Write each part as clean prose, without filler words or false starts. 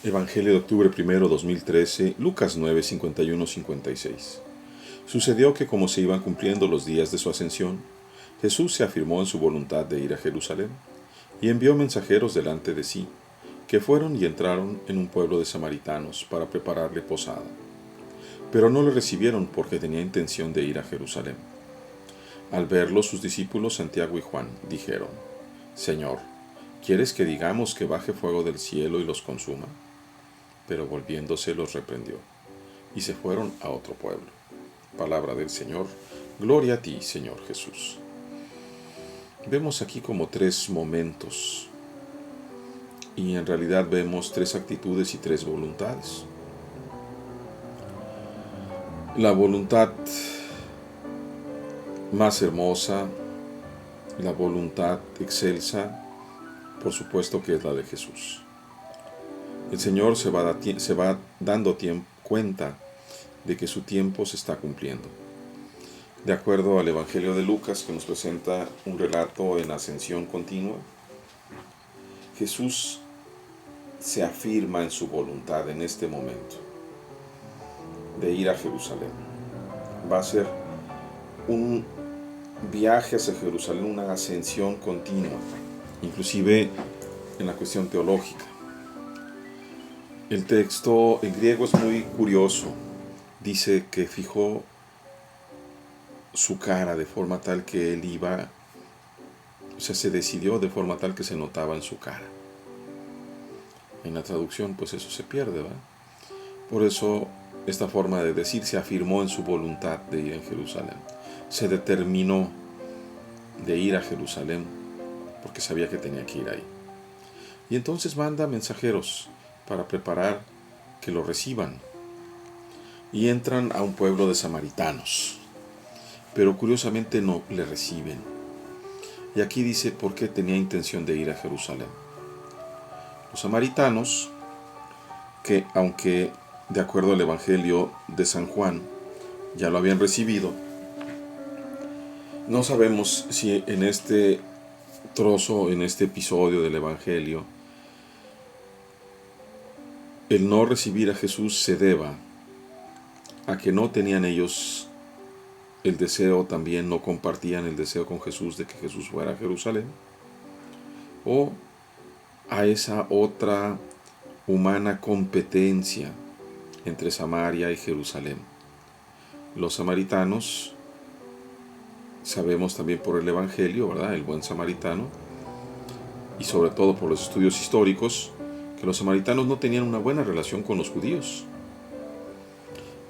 Evangelio de octubre 1, 2013, Lucas 9, 51-56. Sucedió que como se iban cumpliendo los días de su ascensión, Jesús se afirmó en su voluntad de ir a Jerusalén, y envió mensajeros delante de sí, que fueron y entraron en un pueblo de samaritanos para prepararle posada. Pero no le recibieron porque tenía intención de ir a Jerusalén. Al verlo, sus discípulos Santiago y Juan dijeron: Señor, ¿quieres que digamos que baje fuego del cielo y los consuma? Pero volviéndose los reprendió, y se fueron a otro pueblo. Palabra del Señor. Gloria a ti, Señor Jesús. Vemos aquí como tres momentos, y en realidad vemos tres actitudes y tres voluntades. La voluntad más hermosa, la voluntad excelsa, por supuesto que es la de Jesús. El Señor se va dando cuenta de que su tiempo se está cumpliendo. De acuerdo al Evangelio de Lucas, que nos presenta un relato en ascensión continua, Jesús se afirma en su voluntad en este momento de ir a Jerusalén. Va a ser un viaje hacia Jerusalén, una ascensión continua, inclusive en la cuestión teológica. El texto en griego es muy curioso. Dice que fijó su cara de forma tal que él iba, se decidió de forma tal que se notaba en su cara. En la traducción, pues eso se pierde, ¿verdad? Por eso, esta forma de decir se afirmó en su voluntad de ir a Jerusalén. Se determinó de ir a Jerusalén porque sabía que tenía que ir ahí. Y entonces manda mensajeros para preparar que lo reciban. Y entran a un pueblo de samaritanos. Pero curiosamente no le reciben. Y aquí dice por qué tenía intención de ir a Jerusalén. Los samaritanos, que aunque de acuerdo al Evangelio de San Juan ya lo habían recibido, no sabemos si en este trozo, en este episodio del Evangelio, el no recibir a Jesús se deba a que no tenían ellos el deseo, también no compartían el deseo con Jesús de que Jesús fuera a Jerusalén, o a esa otra humana competencia entre Samaria y Jerusalén. Los samaritanos, sabemos también por el Evangelio, ¿verdad?, el buen samaritano, y sobre todo por los estudios históricos, que los samaritanos no tenían una buena relación con los judíos.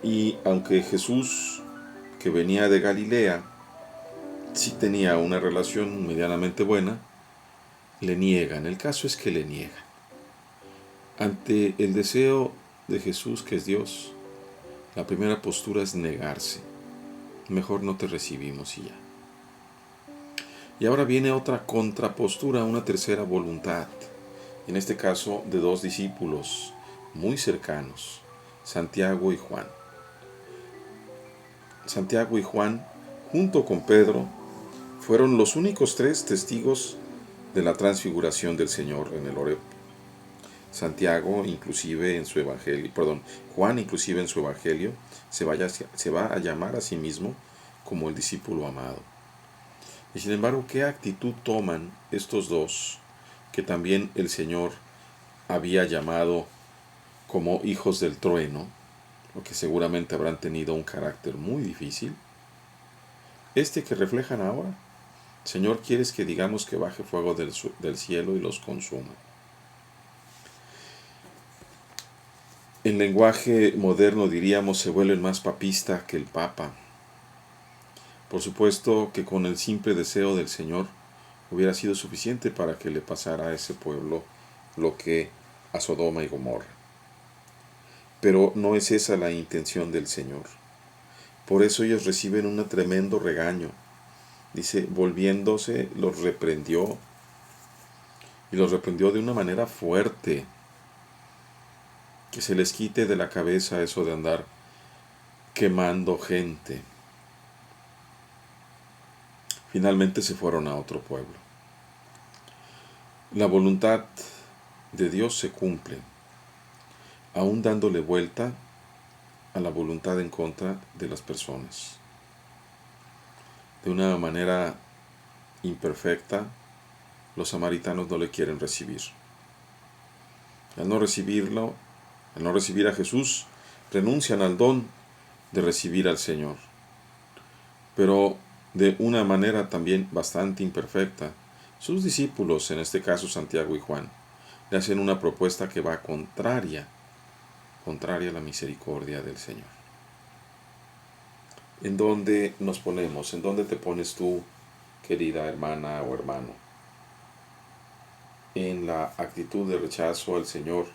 Y aunque Jesús, que venía de Galilea, sí tenía una relación medianamente buena, le niegan. El caso es que le niegan. Ante el deseo de Jesús, que es Dios, la primera postura es negarse. Mejor no te recibimos y ya. Y ahora viene otra contrapostura, una tercera voluntad. En este caso de dos discípulos muy cercanos, Santiago y Juan. Santiago y Juan, junto con Pedro, fueron los únicos tres testigos de la transfiguración del Señor en el Horeb. Santiago, inclusive en su evangelio, Juan, inclusive en su evangelio, se va a llamar a sí mismo como el discípulo amado. Y sin embargo, ¿qué actitud toman estos dos, que también el Señor había llamado como hijos del trueno, lo que seguramente habrán tenido un carácter muy difícil? Este que reflejan ahora: Señor, ¿quieres que digamos que baje fuego del cielo y los consuma? En lenguaje moderno diríamos, se vuelven más papista que el Papa. Por supuesto que con el simple deseo del Señor hubiera sido suficiente para que le pasara a ese pueblo lo que a Sodoma y Gomorra. Pero no es esa la intención del Señor. Por eso ellos reciben un tremendo regaño. Dice, volviéndose, los reprendió. Y los reprendió de una manera fuerte. Que se les quite de la cabeza eso de andar quemando gente. Finalmente se fueron a otro pueblo. La voluntad de Dios se cumple. aún dándole vuelta a la voluntad en contra de las personas. De una manera imperfecta, los samaritanos no le quieren recibir. Al no recibirlo, al no recibir a Jesús, renuncian al don de recibir al Señor. Pero de una manera también bastante imperfecta, sus discípulos, en este caso Santiago y Juan, le hacen una propuesta que va contraria a la misericordia del Señor. ¿En dónde nos ponemos? ¿En dónde te pones tú, querida hermana o hermano? ¿En la actitud de rechazo al Señor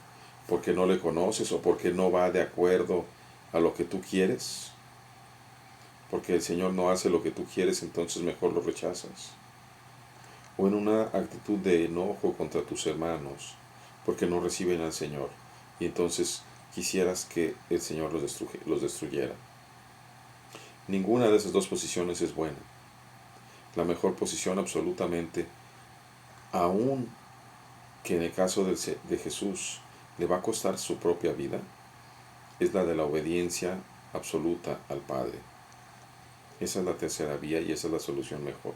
porque no le conoces o porque no va de acuerdo a lo que tú quieres? Porque el Señor no hace lo que tú quieres, entonces mejor lo rechazas. O en una actitud de enojo contra tus hermanos porque no reciben al Señor y entonces quisieras que el Señor los destruyera. Ninguna de esas dos posiciones es buena. La mejor posición absolutamente, aun que en el caso de Jesús le va a costar su propia vida, es la de la obediencia absoluta al Padre. Esa es la tercera vía y esa es la solución mejor.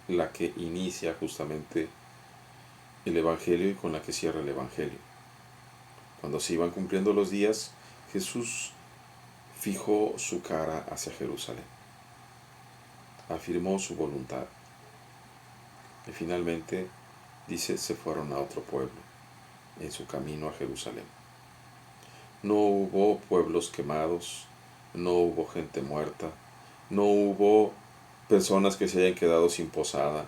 La que inicia justamente el Evangelio y con la que cierra el Evangelio. Cuando se iban cumpliendo los días, Jesús fijó su cara hacia Jerusalén, afirmó su voluntad y finalmente, dice, se fueron a otro pueblo en su camino a Jerusalén. No hubo pueblos quemados, no hubo gente muerta, no hubo personas que se hayan quedado sin posada.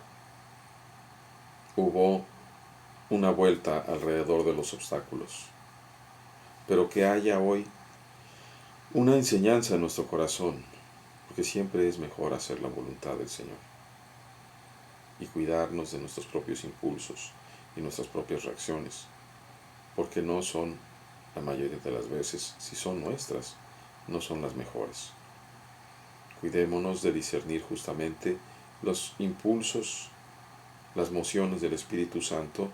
Hubo una vuelta alrededor de los obstáculos. Pero que haya hoy una enseñanza en nuestro corazón, porque siempre es mejor hacer la voluntad del Señor y cuidarnos de nuestros propios impulsos y nuestras propias reacciones, porque no son, la mayoría de las veces, si son nuestras, no son las mejores. Cuidémonos de discernir justamente los impulsos, las mociones del Espíritu Santo,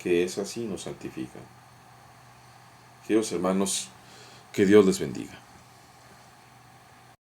que es así nos santifican. Queridos hermanos, que Dios les bendiga.